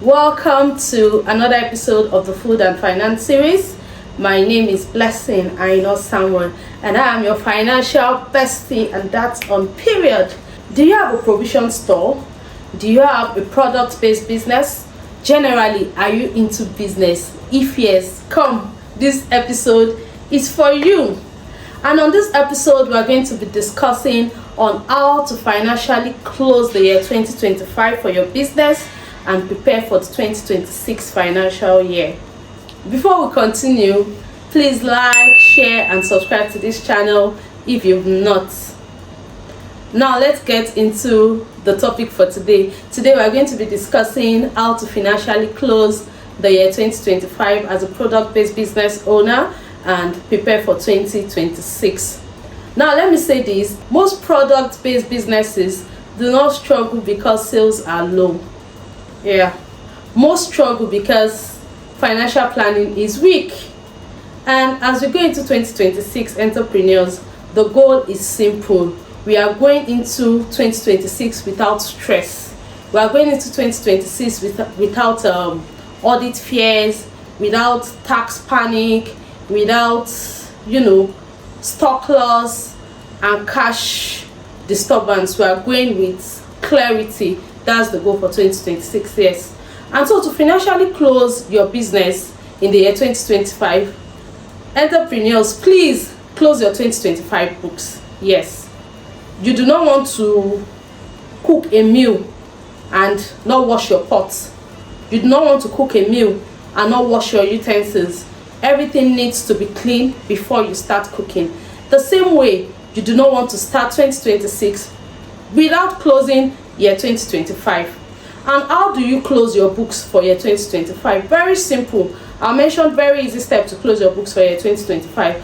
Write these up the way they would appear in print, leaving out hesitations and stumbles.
Welcome to another episode of the Food and Finance series. My name is Blessing Aina-Samuel and I am your financial bestie, and that's on period. Do you have a provision store? Do you have a product-based business? Generally, are you into business? If yes, come, this episode is for you. And on this episode, we are going to be discussing on how to financially close the year 2025 for your business and prepare for the 2026 financial year. Before we continue, please like, share and subscribe to this channel if you've not. Now let's get into the topic for today. Today we are going to be discussing how to financially close the year 2025 as a product-based business owner and prepare for 2026. Now let me say this, most product-based businesses do not struggle because sales are low. Most struggle because financial planning is weak. And as we go into 2026, entrepreneurs, the goal is simple. We are going into 2026 without stress. We are going into 2026 without audit fears, without tax panic, without stock loss and cash disturbance. We are going with clarity. That's the goal for 2026 years. And so to financially close your business in the year 2025, entrepreneurs, please close your 2025 books. Yes, you do not want to cook a meal and not wash your pots. You do not want to cook a meal and not wash your utensils. Everything needs to be clean before you start cooking. The same way, you do not want to start 2026 without closing year 2025. And how do you close your books for year 2025? Very simple. I'll mention very easy step to close your books for year 2025.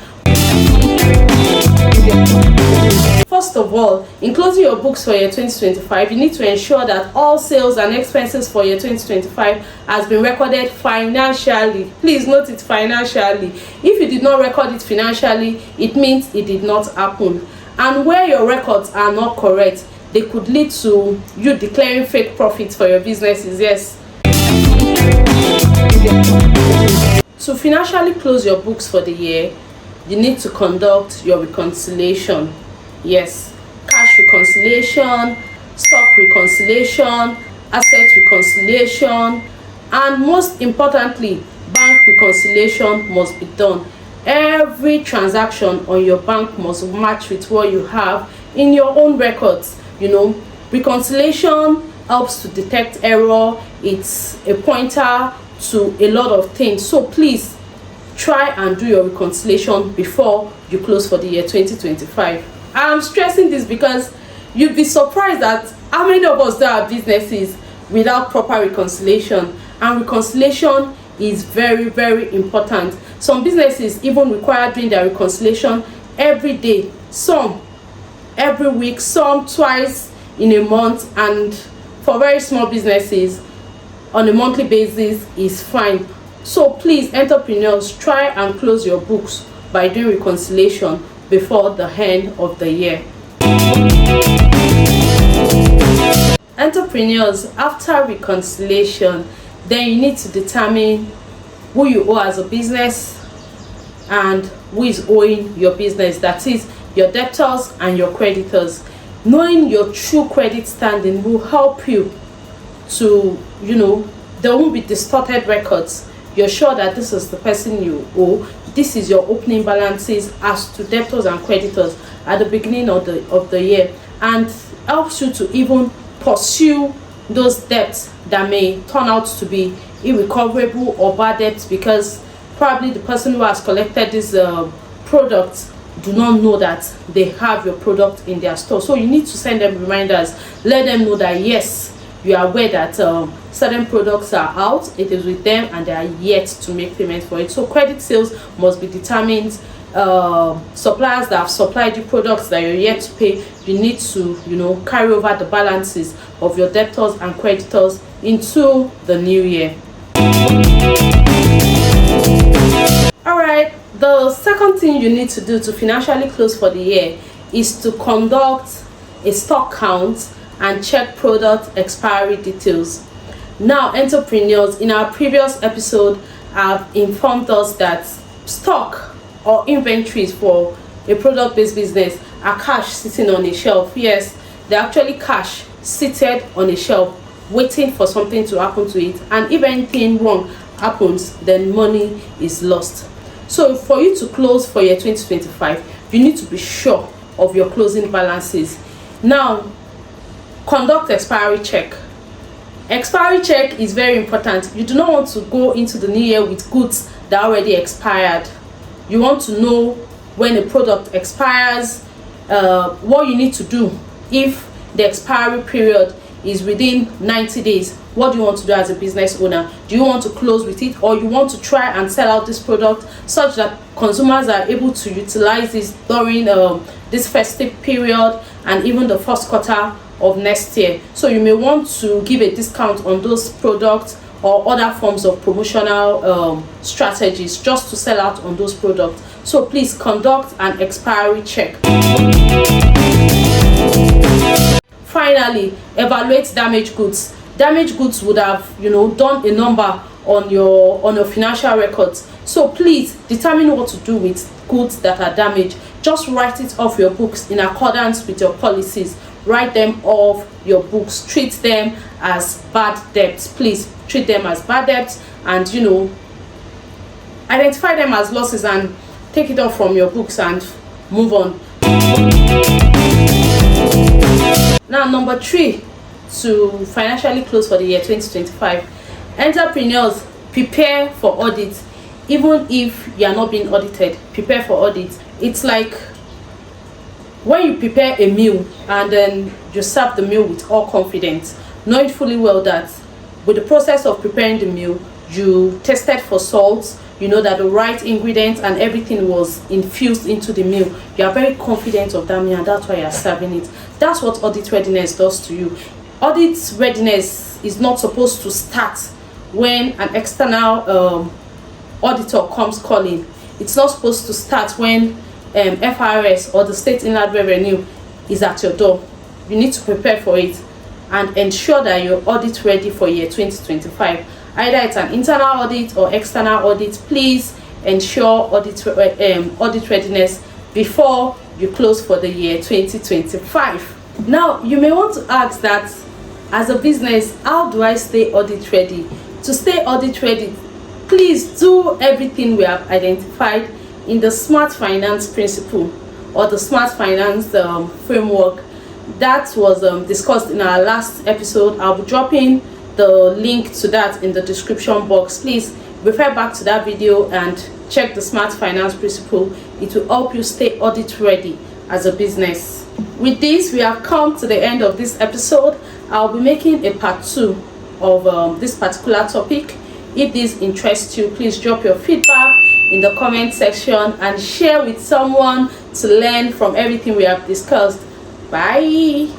First of all, in closing your books for year 2025, you need to ensure that all sales and expenses for year 2025 has been recorded financially. Please note it, financially. If you did not record it financially, it means it did not happen. And where your records are not correct, they could lead to you declaring fake profits for your businesses. Yes. To financially close your books for the year, you need to conduct your reconciliation. Yes, cash reconciliation, stock reconciliation, asset reconciliation, and most importantly, bank reconciliation must be done. Every transaction on your bank must match with what you have in your own records. Reconciliation helps to detect error. It's a pointer to a lot of things. So please try and do your reconciliation before you close for the year 2025. I'm stressing this because you'll be surprised at how many of us that have businesses without proper reconciliation. And reconciliation is very, very important. Some businesses even require doing their reconciliation every day, some every week, some twice in a month, and for very small businesses on a monthly basis is fine. So please, entrepreneurs, try and close your books by doing reconciliation before the end of the year. Entrepreneurs, after reconciliation, then you need to determine who you owe as a business and who is owing your business. That is your debtors and your creditors. Knowing your true credit standing will help you to, there won't be distorted records. You're sure that this is the person you owe. This is your opening balances as to debtors and creditors at the beginning of the year, and helps you to even pursue those debts that may turn out to be irrecoverable or bad debts, because probably the person who has collected these products do not know that they have your product in their store. So you need to send them reminders, let them know that yes, you are aware that certain products are out, it is with them, and they are yet to make payment for it. So credit sales must be determined. Suppliers that have supplied you products that you're yet to pay, you need to carry over the balances of your debtors and creditors into the new year. All right, the second thing you need to do to financially close for the year is to conduct a stock count and check product expiry details. Now, entrepreneurs, in our previous episode, have informed us that stock or inventories for a product-based business are cash sitting on a shelf. Yes, they're actually cash seated on a shelf waiting for something to happen to it, and if anything wrong happens, then money is lost. So for you to close for year 2025, you need to be sure of your closing balances. Now, conduct expiry check. Expiry check is very important. You do not want to go into the new year with goods that already expired. You want to know when a product expires, what you need to do if the expiry period is within 90 days. What do you want to do as a business owner? Do you want to close with it, or you want to try and sell out this product such that consumers are able to utilize this during this festive period and even the first quarter of next year? So you may want to give a discount on those products or other forms of promotional strategies just to sell out on those products. So please conduct an expiry check. Finally, evaluate damaged goods. Damaged goods would have, done a number on your financial records. So please determine what to do with goods that are damaged. Just write it off your books in accordance with your policies. Write them off your books. Treat them as bad debts. Please treat them as bad debts, and identify them as losses and take it off from your books and move on. Now, number 3, to financially close for the year 2025, entrepreneurs, prepare for audit. Even if you are not being audited, prepare for audit. It's like when you prepare a meal and then you serve the meal with all confidence, knowing fully well that with the process of preparing the meal, you tested for salt, you know that the right ingredients and everything was infused into the meal. You are very confident of that meal, and that's why you are serving it. That's what audit readiness does to you. Audit readiness is not supposed to start when an external auditor comes calling. It's not supposed to start when FRS or the State Inland Revenue is at your door. You need to prepare for it and ensure that you're audit ready for year 2025. Either it's an internal audit or external audit, please ensure audit readiness before you close for the year 2025. Now, you may want to ask that, as a business, how do I stay audit ready? To stay audit ready, please do everything we have identified in the smart finance principle or the smart finance framework that was discussed in our last episode. I'll be dropping the link to that in the description box. Please refer back to that video and check the smart finance principle. It will help you stay audit ready as a business. With this, we have come to the end of this episode. I'll be making a part 2 of this particular topic. If this interests you, please drop your feedback in the comment section and share with someone to learn from everything we have discussed. Bye.